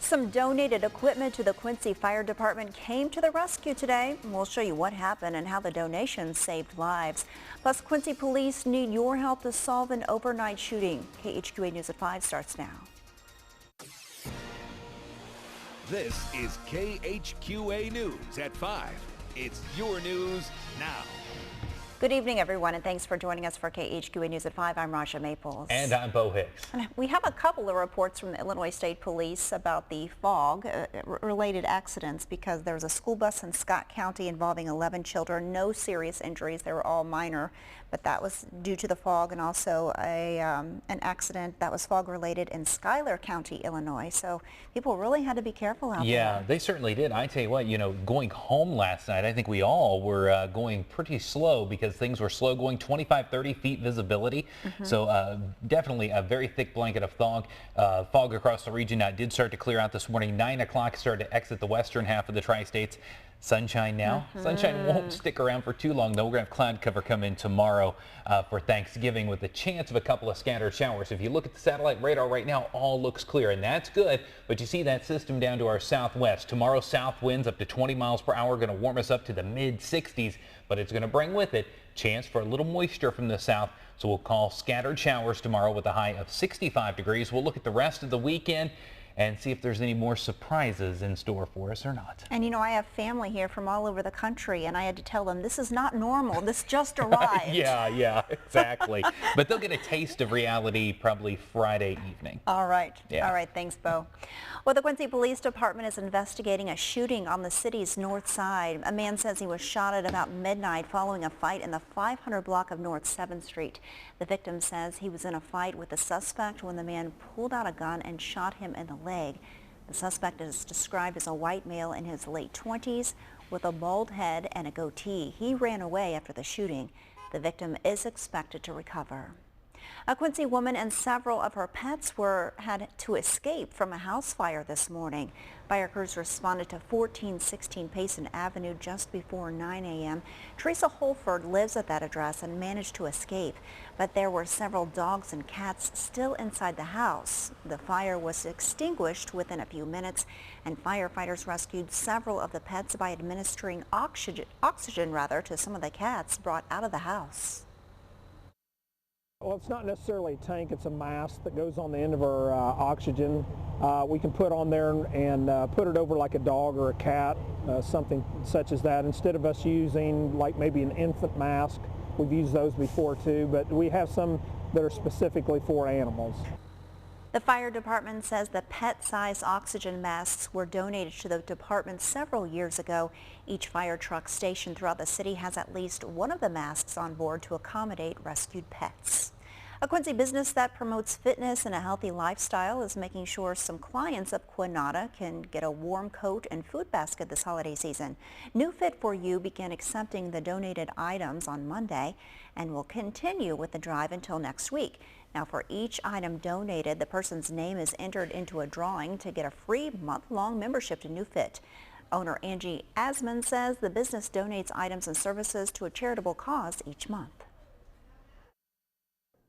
Some donated equipment to the Quincy Fire Department came to the rescue today. We'll show you what happened and how the donations saved lives. Plus, Quincy police need your help to solve an overnight shooting. KHQA News at 5 starts now. This is KHQA News at 5. It's your news now. Good evening, everyone, and thanks for joining us for KHQA News at 5. I'm Rasha Maples. And I'm Bo Hicks. And we have a couple of reports from the Illinois State Police about the fog-related accidents because there was a school bus in Scott County involving 11 children. No serious injuries. They were all minor, but that was due to the fog, and also an accident that was fog-related in Schuyler County, Illinois. So people really had to be careful out there. Yeah, they certainly did. I tell you what, going home last night, I think we all were going pretty slow because things were slow going, 25, 30 feet visibility. So definitely a very thick blanket of fog across the region. Now, it did start to clear out this morning. 9 o'clock started to exit the western half of the tri-states. Sunshine now. Sunshine won't stick around for too long, though. We're going to have cloud cover come in tomorrow for Thanksgiving with the chance of a couple of scattered showers. If you look at the satellite radar right now, all looks clear, and that's good. But you see that system down to our southwest. Tomorrow, south winds up to 20 miles per hour, going to warm us up to the mid-60s, but it's going to bring with it chance for a little moisture from the south. So we'll call scattered showers tomorrow with a high of 65 degrees. We'll look at the rest of the weekend and see if there's any more surprises in store for us or not. And I have family here from all over the country, and I had to tell them this is not normal. This just arrived. Yeah, exactly. But they'll get a taste of reality probably Friday evening. All right. Yeah. All right. Thanks, Bo. Well, the Quincy Police Department is investigating a shooting on the city's north side. A man says he was shot at about midnight following a fight in the 500 block of North 7th Street. The victim says he was in a fight with the suspect when the man pulled out a gun and shot him in the leg. The suspect is described as a white male in his late 20s with a bald head and a goatee. He ran away after the shooting. The victim is expected to recover. A Quincy woman and several of her pets had to escape from a house fire this morning. Fire crews responded to 1416 Payson Avenue just before 9 a.m. Teresa Holford lives at that address and managed to escape, but there were several dogs and cats still inside the house. The fire was extinguished within a few minutes, and firefighters rescued several of the pets by administering oxygen to some of the cats brought out of the house. Well, it's not necessarily a tank, it's a mask that goes on the end of our oxygen. We can put on there and put it over like a dog or a cat, something such as that. Instead of us using like maybe an infant mask, we've used those before too, but we have some that are specifically for animals. The fire department says the pet-sized oxygen masks were donated to the department several years ago. Each fire truck stationed throughout the city has at least one of the masks on board to accommodate rescued pets. A Quincy business that promotes fitness and a healthy lifestyle is making sure some clients of Quinata can get a warm coat and food basket this holiday season. New Fit for You began accepting the donated items on Monday and will continue with the drive until next week. Now, for each item donated, the person's name is entered into a drawing to get a free month-long membership to New Fit. Owner Angie Asman says the business donates items and services to a charitable cause each month.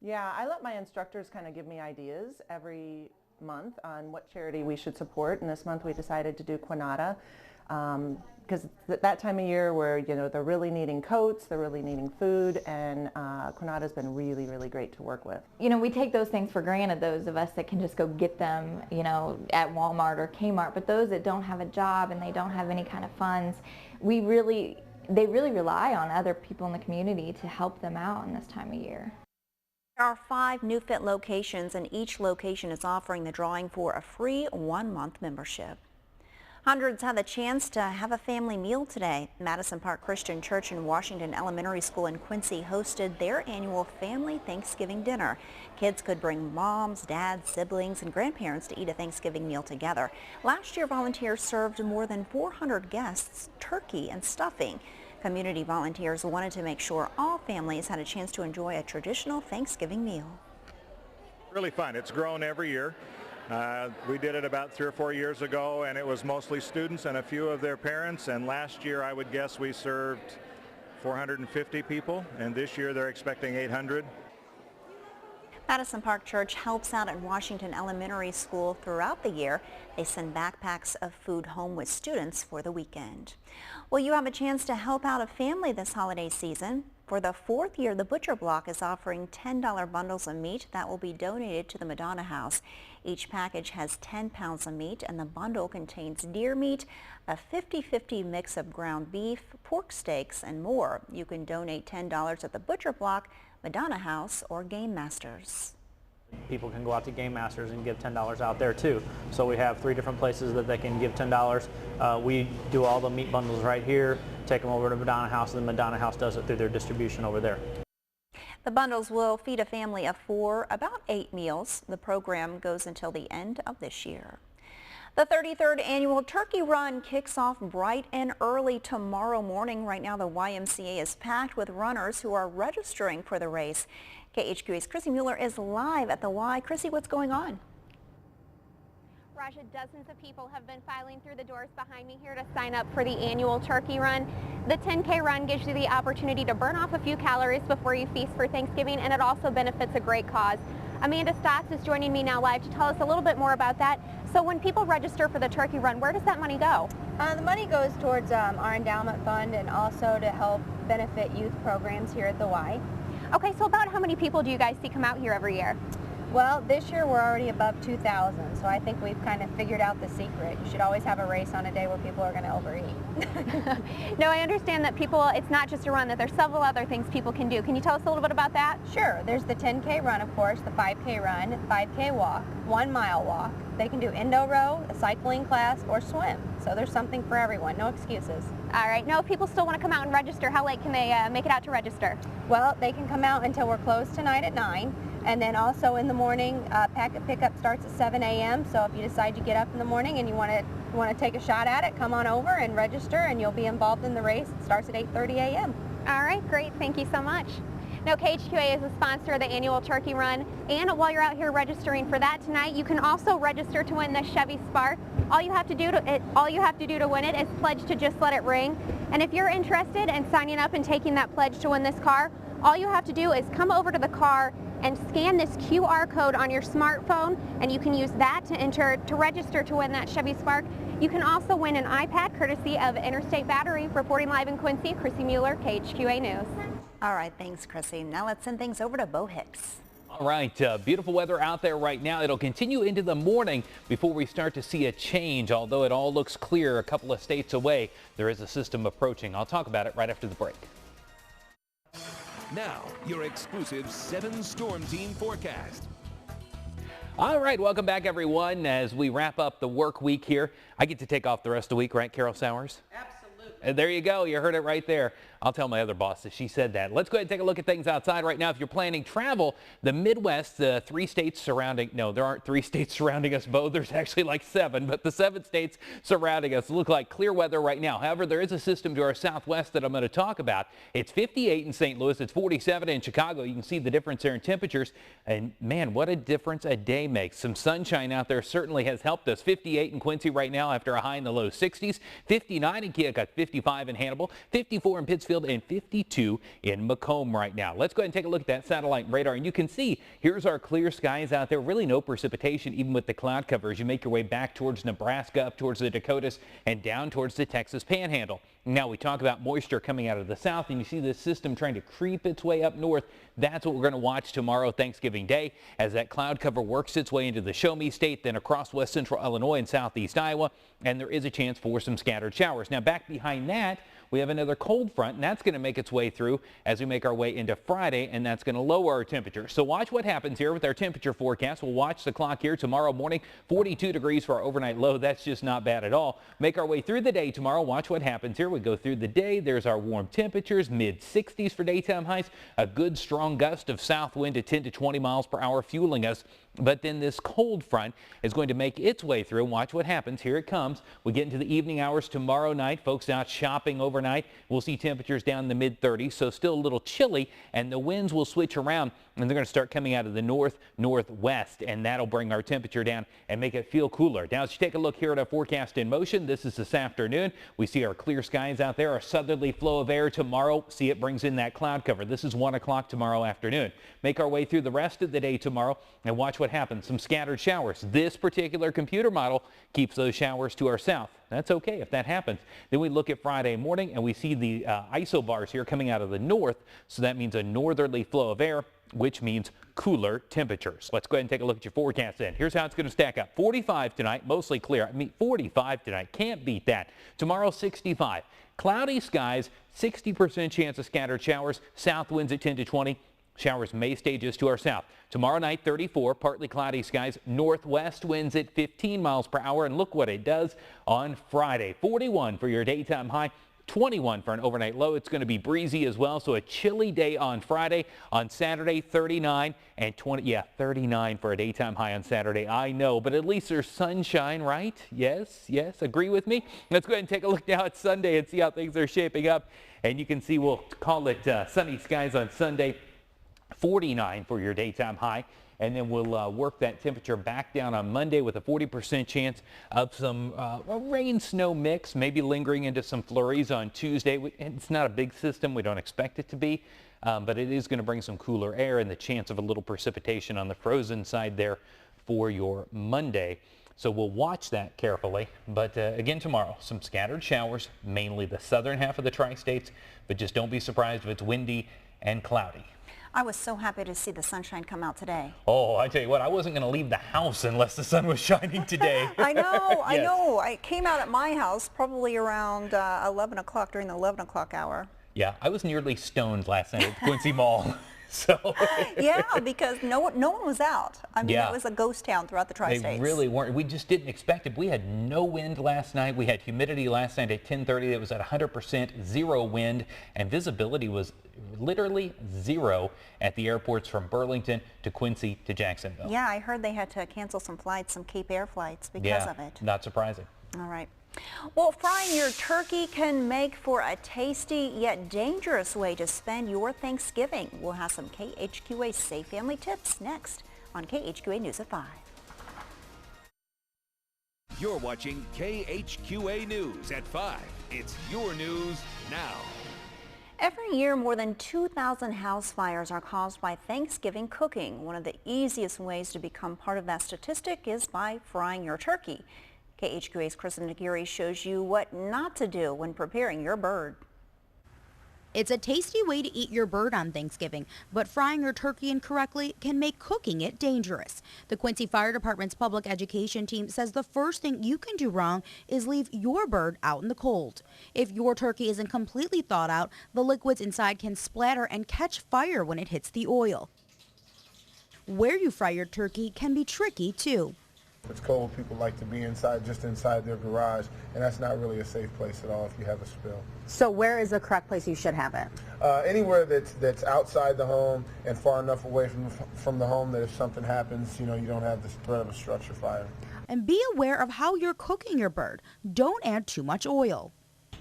Yeah, I let my instructors kind of give me ideas every month on what charity we should support, and this month we decided to do Quinata because that time of year where they're really needing coats, they're really needing food, and Quinata's been really, really great to work with. We take those things for granted, those of us that can just go get them, at Walmart or Kmart, but those that don't have a job and they don't have any kind of funds, they really rely on other people in the community to help them out in this time of year. There are 5 New Fit locations, and each location is offering the drawing for a free 1-month membership. Hundreds had the chance to have a family meal today. Madison Park Christian Church and Washington Elementary School in Quincy hosted their annual family Thanksgiving dinner. Kids could bring moms, dads, siblings, and grandparents to eat a Thanksgiving meal together. Last year, volunteers served more than 400 guests turkey and stuffing. Community volunteers wanted to make sure all families had a chance to enjoy a traditional Thanksgiving meal. Really fun. It's grown every year. We did it about 3 or 4 years ago, and it was mostly students and a few of their parents. And last year, I would guess we served 450 people, and this year they're expecting 800. Madison Park Church helps out at Washington Elementary School throughout the year. They send backpacks of food home with students for the weekend. Well, you have a chance to help out a family this holiday season. For the 4th year, the Butcher Block is offering $10 bundles of meat that will be donated to the Madonna House. Each package has 10 pounds of meat, and the bundle contains deer meat, a 50-50 mix of ground beef, pork steaks, and more. You can donate $10 at the Butcher Block, Madonna House, or Game Masters. People can go out to Game Masters and give $10 out there too. So we have 3 different places that they can give $10. We do all the meat bundles right here, take them over to Madonna House, and the Madonna House does it through their distribution over there. The bundles will feed a family of 4 about 8 meals. The program goes until the end of this year. The 33rd annual Turkey Run kicks off bright and early tomorrow morning. Right now, the YMCA is packed with runners who are registering for the race. KHQA's Chrissy Mueller is live at the Y. Chrissy, what's going on? Raja, dozens of people have been filing through the doors behind me here to sign up for the annual Turkey Run. The 10K run gives you the opportunity to burn off a few calories before you feast for Thanksgiving, and it also benefits a great cause. Amanda Stotts is joining me now live to tell us a little bit more about that. So when people register for the Turkey Run, where does that money go? The money goes towards our endowment fund and also to help benefit youth programs here at the Y. Okay, so about how many people do you guys see come out here every year? Well, this year we're already above 2,000, so I think we've kind of figured out the secret. You should always have a race on a day where people are going to overeat. No, I understand that it's not just a run, that there's several other things people can do. Can you tell us a little bit about that? Sure. There's the 10K run, of course, the 5K run, 5K walk, 1 mile walk. They can do endo row, a cycling class, or swim. So there's something for everyone, no excuses. All right. Now, if people still want to come out and register, how late can they make it out to register? Well, they can come out until we're closed tonight at 9. And then also in the morning, packet pickup starts at 7 a.m. So if you decide to get up in the morning and you want to take a shot at it, come on over and register, and you'll be involved in the race. It starts at 8:30 a.m. All right, great. Thank you so much. Now, KHQA is a sponsor of the annual Turkey Run, and while you're out here registering for that tonight, you can also register to win the Chevy Spark. All you have to do to win it is pledge to just let it ring. And if you're interested in signing up and taking that pledge to win this car, all you have to do is come over to the car and scan this QR code on your smartphone, and you can use that to register to win that Chevy Spark. You can also win an iPad courtesy of Interstate Battery. Reporting live in Quincy, Chrissy Mueller, KHQA News. All right, thanks, Chrissy. Now let's send things over to Bo Hicks. All right, beautiful weather out there right now. It'll continue into the morning before we start to see a change. Although it all looks clear a couple of states away, there is a system approaching. I'll talk about it right after the break. Now, your exclusive 7-storm team forecast. All right, welcome back, everyone. As we wrap up the work week here, I get to take off the rest of the week, right, Carol Sowers? Absolutely. There you go. You heard it right there. I'll tell my other boss that she said that. Let's go ahead and take a look at things outside right now. If you're planning travel, the Midwest, the 3 states surrounding, no, there aren't 3 states surrounding us, Bo. There's actually like 7, but the 7 states surrounding us look like clear weather right now. However, there is a system to our southwest that I'm going to talk about. It's 58 in St. Louis. It's 47 in Chicago. You can see the difference there in temperatures. And man, what a difference a day makes. Some sunshine out there certainly has helped us. 58 in Quincy right now after a high in the low 60s. 59 in Keokuk, 55 in Hannibal, 54 in Pittsfield, and 52 in Macomb right now. Let's go ahead and take a look at that satellite radar, and you can see here's our clear skies out there. Really no precipitation even with the cloud cover as you make your way back towards Nebraska, up towards the Dakotas, and down towards the Texas Panhandle. Now we talk about moisture coming out of the south, and you see this system trying to creep its way up north. That's what we're going to watch tomorrow, Thanksgiving Day, as that cloud cover works its way into the Show Me State, then across west central Illinois and southeast Iowa, and there is a chance for some scattered showers. Now back behind that, we have another cold front, and that's going to make its way through as we make our way into Friday, and that's going to lower our temperature. So watch what happens here with our temperature forecast. We'll watch the clock here tomorrow morning, 42 degrees for our overnight low. That's just not bad at all. Make our way through the day tomorrow. Watch what happens here. We go through the day. There's our warm temperatures, mid-60s for daytime highs, a good strong gust of south wind at 10 to 20 miles per hour fueling us. But then this cold front is going to make its way through. Watch what happens. Here it comes. We get into the evening hours tomorrow night. Folks out shopping overnight night, we'll see temperatures down in the mid-30s, so still a little chilly, and the winds will switch around, and they're going to start coming out of the northwest, and that'll bring our temperature down and make it feel cooler. Now, as you take a look here at our forecast in motion, this is this afternoon. We see our clear skies out there, our southerly flow of air tomorrow. See, it brings in that cloud cover. This is 1 o'clock tomorrow afternoon. Make our way through the rest of the day tomorrow and watch what happens. Some scattered showers. This particular computer model keeps those showers to our south. That's okay if that happens. Then we look at Friday morning and we see the isobars here coming out of the north. So that means a northerly flow of air, which means cooler temperatures. Let's go ahead and take a look at your forecast then. Here's how it's going to stack up. 45 tonight, mostly clear. 45 tonight. Can't beat that. Tomorrow, 65. Cloudy skies, 60% chance of scattered showers. South winds at 10 to 20. Showers may stay just to our south. Tomorrow night, 34, partly cloudy skies. Northwest winds at 15 miles per hour. And look what it does on Friday. 41 for your daytime high. 21 for an overnight low. It's going to be breezy as well, so a chilly day on Friday. On Saturday, 39 and 20. Yeah, 39 for a daytime high on Saturday. I know, but at least there's sunshine, right? Yes, agree with me? Let's go ahead and take a look now at Sunday and see how things are shaping up. And you can see we'll call it sunny skies on Sunday. 49 for your daytime high. And then we'll work that temperature back down on Monday with a 40% chance of some rain-snow mix, maybe lingering into some flurries on Tuesday. It's not a big system. We don't expect it to be, but it is going to bring some cooler air and the chance of a little precipitation on the frozen side there for your Monday. So we'll watch that carefully. But again, tomorrow, some scattered showers, mainly the southern half of the tri-states, but just don't be surprised if it's windy and cloudy. I was so happy to see the sunshine come out today. Oh, I tell you what, I wasn't going to leave the house unless the sun was shining today. I know, Yes. I know. I came out at my house probably around 11 o'clock during the 11 o'clock hour. Yeah, I was nearly stoned last night at Quincy Mall. So yeah, because no one was out. I mean, Yeah. it was a ghost town throughout the tri-states. They really weren't. We just didn't expect it. We had no wind last night. We had humidity last night at 10:30. It was at 100%, zero wind, and visibility was literally zero at the airports from Burlington to Quincy to Jacksonville. Yeah, I heard they had to cancel some flights, some Cape Air flights because of it. Not surprising. All right. Well, frying your turkey can make for a tasty yet dangerous way to spend your Thanksgiving. We'll have some KHQA Safe Family tips next on KHQA News at 5. You're watching KHQA News at 5. It's your news now. Every year, more than 2,000 house fires are caused by Thanksgiving cooking. One of the easiest ways to become part of that statistic is by frying your turkey. KHQA's Kristen Aguirre shows you what not to do when preparing your bird. It's a tasty way to eat your bird on Thanksgiving, but frying your turkey incorrectly can make cooking it dangerous. The Quincy Fire Department's public education team says the first thing you can do wrong is leave your bird out in the cold. If your turkey isn't completely thawed out, the liquids inside can splatter and catch fire when it hits the oil. Where you fry your turkey can be tricky too. It's cold, people like to be inside, just inside their garage, and that's not really a safe place at all if you have a spill. So where is the correct place you should have it? Anywhere that's outside the home and far enough away from the home that if something happens, you don't have the threat of a structure fire. And be aware of how you're cooking your bird. Don't add too much oil.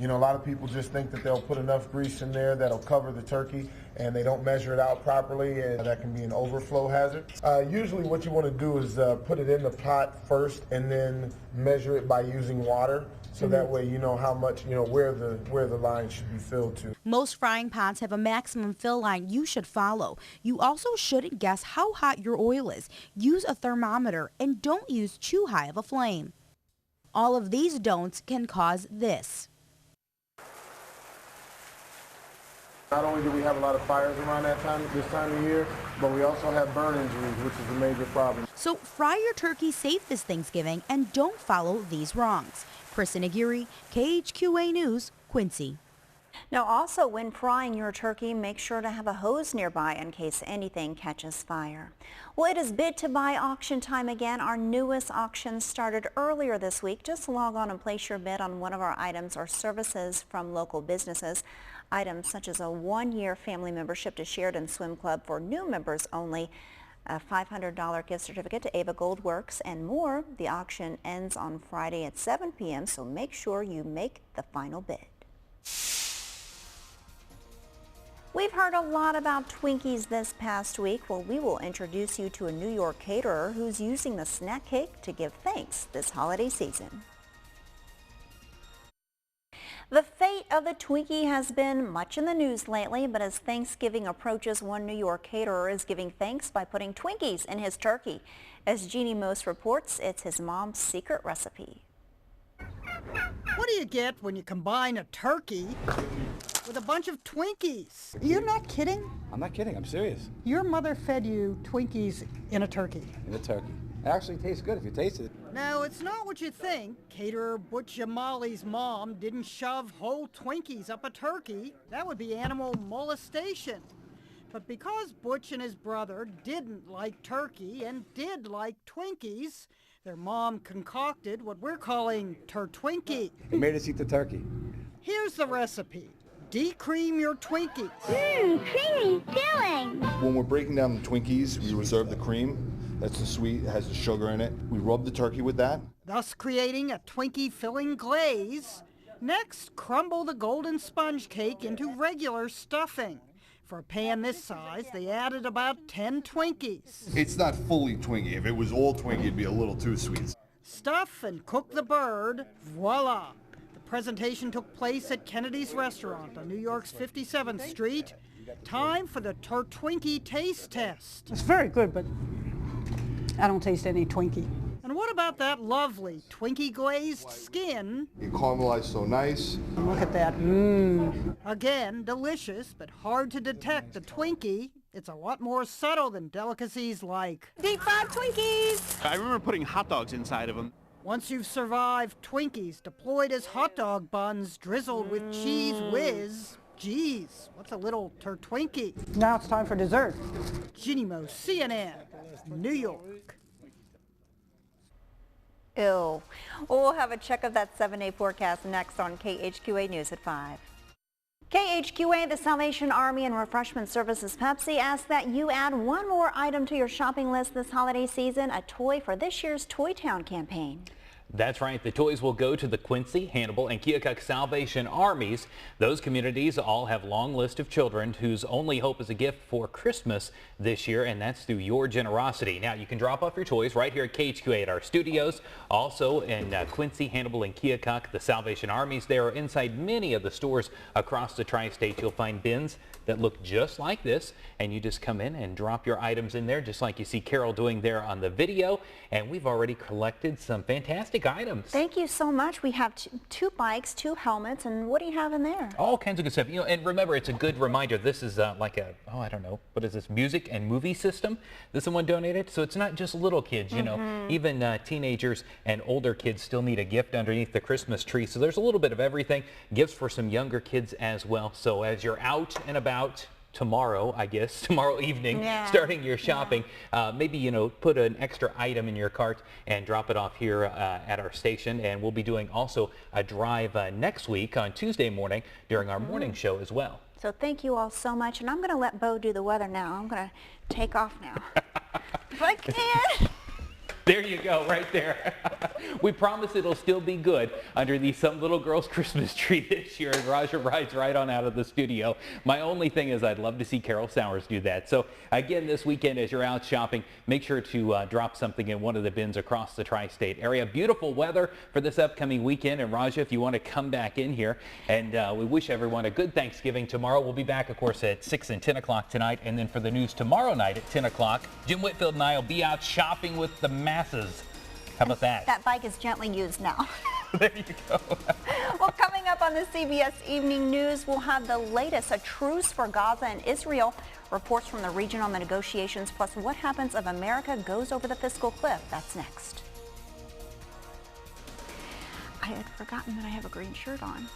A lot of people just think that they'll put enough grease in there that'll cover the turkey, and they don't measure it out properly, and that can be an overflow hazard. Usually what you want to do is put it in the pot first and then measure it by using water, so that way you know how much, where the line should be filled to. Most frying pans have a maximum fill line you should follow. You also shouldn't guess how hot your oil is. Use a thermometer and don't use too high of a flame. All of these don'ts can cause this. Not only do we have a lot of fires around this time of year, but we also have burn injuries, which is a major problem. So fry your turkey safe this Thanksgiving and don't follow these wrongs. Kristen Aguirre, KHQA News, Quincy. Now also, when frying your turkey, make sure to have a hose nearby in case anything catches fire. Well, it is bid to buy auction time again. Our newest auction started earlier this week. Just log on and place your bid on one of our items or services from local businesses. Items such as a one-year family membership to Sheridan Swim Club for new members only, a $500 gift certificate to Ava Gold Works, and more. The auction ends on Friday at 7 p.m., so make sure you make the final bid. We've heard a lot about Twinkies this past week. Well, we will introduce you to a New York caterer who's using the snack cake to give thanks this holiday season. The fate of the Twinkie has been much in the news lately, but as Thanksgiving approaches, one New York caterer is giving thanks by putting Twinkies in his turkey. As Jeannie Most reports, it's his mom's secret recipe. What do you get when you combine a turkey with a bunch of Twinkies? You're not kidding? I'm not kidding, I'm serious. Your mother fed you Twinkies in a turkey. In a turkey. It actually tastes good if you taste it. Now, it's not what you think. Caterer Butch Yamali's mom didn't shove whole Twinkies up a turkey. That would be animal molestation. But because Butch and his brother didn't like turkey and did like Twinkies, their mom concocted what we're calling Twinkie. It made us eat the turkey. Here's the recipe. Decream your Twinkies. Creamy filling. When we're breaking down the Twinkies, we reserve the cream. That's the sweet, it has the sugar in it. We rub the turkey with that. Thus creating a Twinkie filling glaze. Next, crumble the golden sponge cake into regular stuffing. For a pan this size, they added about 10 Twinkies. It's not fully Twinkie. If it was all Twinkie, it'd be a little too sweet. Stuff and cook the bird. Voila! The presentation took place at Kennedy's Restaurant on New York's 57th Street. Time for the Twinkie taste test. It's very good, but I don't taste any Twinkie. And what about that lovely Twinkie glazed skin? It caramelized so nice. Look at that. Again, delicious, but hard to detect the Twinkie. It's a lot more subtle than delicacies like Deep fried Twinkies. I remember putting hot dogs inside of them. Once you've survived Twinkies deployed as hot dog buns drizzled with cheese whiz, geez, what's a little Twinkie? Now it's time for dessert. Jeannie Most, CNN, New York. Ew. We'll have a check of that 7-day forecast next on KHQA News at 5. KHQA, the Salvation Army and Refreshment Services Pepsi asks that you add one more item to your shopping list this holiday season, a toy for this year's Toy Town campaign. That's right. The toys will go to the Quincy, Hannibal, and Keokuk Salvation Armies. Those communities all have long list of children whose only hope is a gift for Christmas this year, and that's through your generosity. Now, you can drop off your toys right here at KHQA at our studios. Also in Quincy, Hannibal, and Keokuk, the Salvation Armies there are inside many of the stores across the tri-state. You'll find bins that look just like this, and you just come in and drop your items in there, just like you see Carol doing there on the video. And we've already collected some fantastic items. Thank you so much. We have two bikes, 2 helmets, and what do you have in there? All kinds of good stuff. You know, and remember, it's a good reminder. This is like a, oh, I don't know, what is this, music and movie system that someone donated? So it's not just little kids, you know, even teenagers and older kids still need a gift underneath the Christmas tree. So there's a little bit of everything. Gifts for some younger kids as well. So as you're out and about tomorrow, I guess, tomorrow evening, starting your shopping, maybe, you know, put an extra item in your cart and drop it off here at our station. And we'll be doing also a drive next week on Tuesday morning during our morning show as well. So thank you all so much. And I'm going to let Bo do the weather now. I'm going to take off now. If I can. There you go, right there. We promise it'll still be good underneath some little girl's Christmas tree this year, and Roger rides right on out of the studio. My only thing is I'd love to see Carol Sowers do that. So again, this weekend as you're out shopping, make sure to drop something in one of the bins across the tri-state area. Beautiful weather for this upcoming weekend, and Raja, if you want to come back in here, and we wish everyone a good Thanksgiving tomorrow. We'll be back, of course, at 6 and 10 o'clock tonight, and then for the news tomorrow night at 10 o'clock, Jim Whitfield and I will be out shopping with the masses. How about that? That bike is gently used now. There you go. Well, coming up on the CBS Evening News, we'll have the latest, a truce for Gaza and Israel, reports from the region on the negotiations, plus what happens if America goes over the fiscal cliff. That's next. I had forgotten that I have a green shirt on.